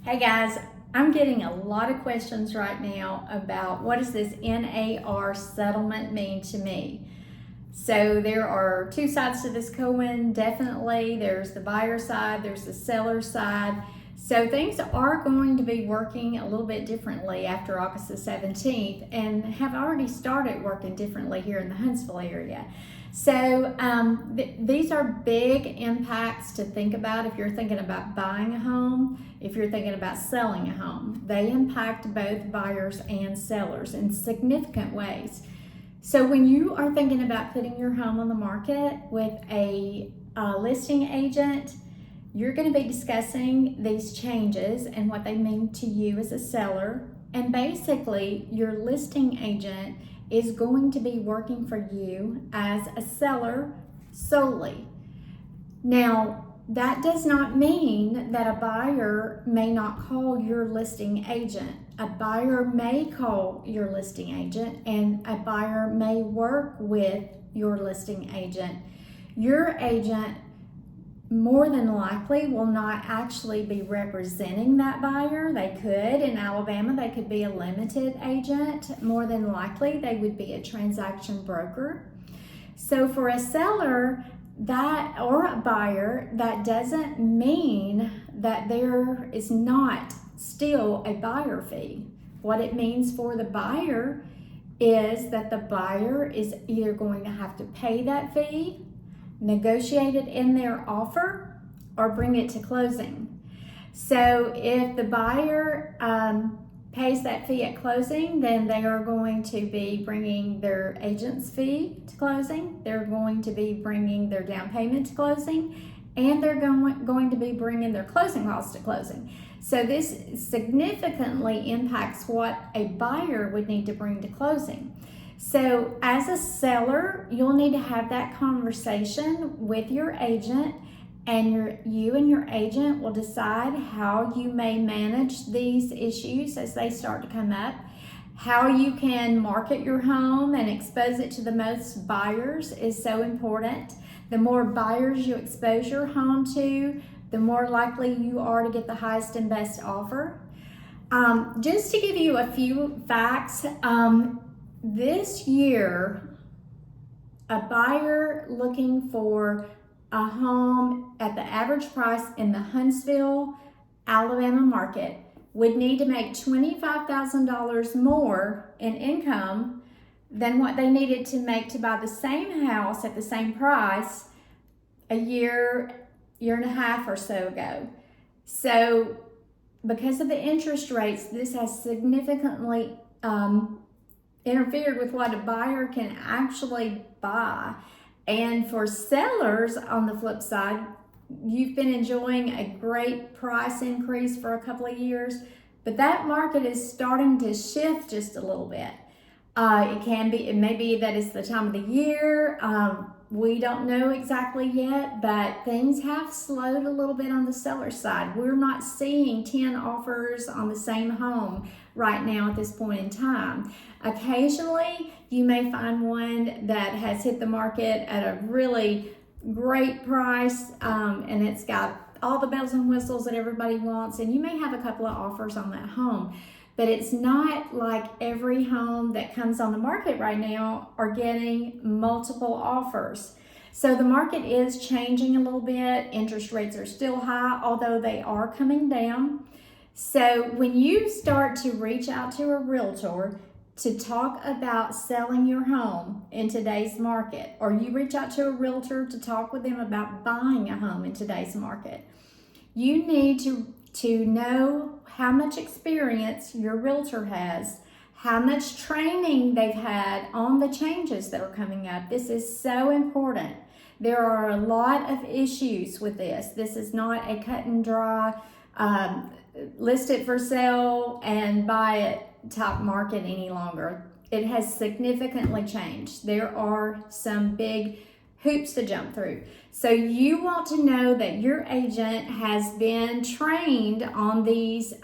Hey guys, I'm getting a lot of questions right now about what does this NAR settlement mean to me. So there are two sides to this coin, definitely. There's the buyer side, there's the seller side. So things are going to be working a little bit differently after August the 17th and have already started working differently here in the Huntsville area. So these are big impacts to think about if you're thinking about buying a home, if you're thinking about selling a home. They impact both buyers and sellers in significant ways. So when you are thinking about putting your home on the market with a listing agent, you're going to be discussing these changes and what they mean to you as a seller. And basically, your listing agent is going to be working for you as a seller solely. Now, that does not mean that a buyer may not call your listing agent. A buyer may call your listing agent, and a buyer may work with your listing agent. Your agent more than likely will not actually be representing that buyer. They could, in Alabama, they could be a limited agent. More than likely, they would be a transaction broker. So for a seller that or a buyer, that doesn't mean that there is not still a buyer fee. What it means for the buyer is that the buyer is either going to have to pay that fee, negotiate it in their offer, or bring it to closing. So if the buyer pays that fee at closing, then they are going to be bringing their agent's fee to closing, they're going to be bringing their down payment to closing, and they're going to be bringing their closing costs to closing. So this significantly impacts what a buyer would need to bring to closing. So as a seller, you'll need to have that conversation with your agent, and you and your agent will decide how you may manage these issues as they start to come up, how you can market your home and expose it to the most buyers is so important. The more buyers you expose your home to, the more likely you are to get the highest and best offer. Just to give you a few facts, this year, a buyer looking for a home at the average price in the Huntsville, Alabama market would need to make $25,000 more in income than what they needed to make to buy the same house at the same price a year and a half or so ago. So because of the interest rates, this has significantly interfered with what a buyer can actually buy. And for sellers, on the flip side, you've been enjoying a great price increase for a couple of years, but that market is starting to shift just a little bit. It may be that it's the time of the year. We don't know exactly yet, but things have slowed a little bit on the seller side. We're not seeing 10 offers on the same home right now at this point in time. Occasionally, you may find one that has hit the market at a really great price, and it's got all the bells and whistles that everybody wants, and you may have a couple of offers on that home. But it's not like every home that comes on the market right now are getting multiple offers. So the market is changing a little bit. Interest rates are still high, although they are coming down. So when you start to reach out to a realtor to talk about selling your home in today's market, or you reach out to a realtor to talk with them about buying a home in today's market, you need to know how much experience your realtor has, how much training they've had on the changes that are coming up. This is so important. There are a lot of issues with this. This is not a cut and dry, list it for sale and buy it top market any longer. It has significantly changed. There are some big hoops to jump through. So you want to know that your agent has been trained on these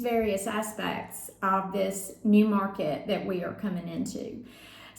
various aspects of this new market that we are coming into.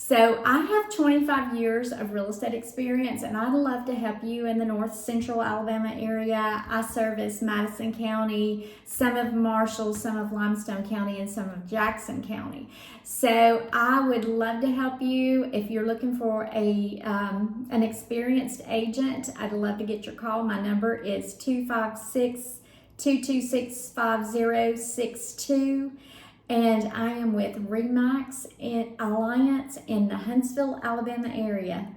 So I have 25 years of real estate experience, and I'd love to help you in the North Central Alabama area. I service Madison County, some of Marshall, some of Limestone County, and some of Jackson County. So I would love to help you. If you're looking for an experienced agent, I'd love to get your call. My number is 256-226-5062. And I am with RE/MAX Alliance in the Huntsville, Alabama area.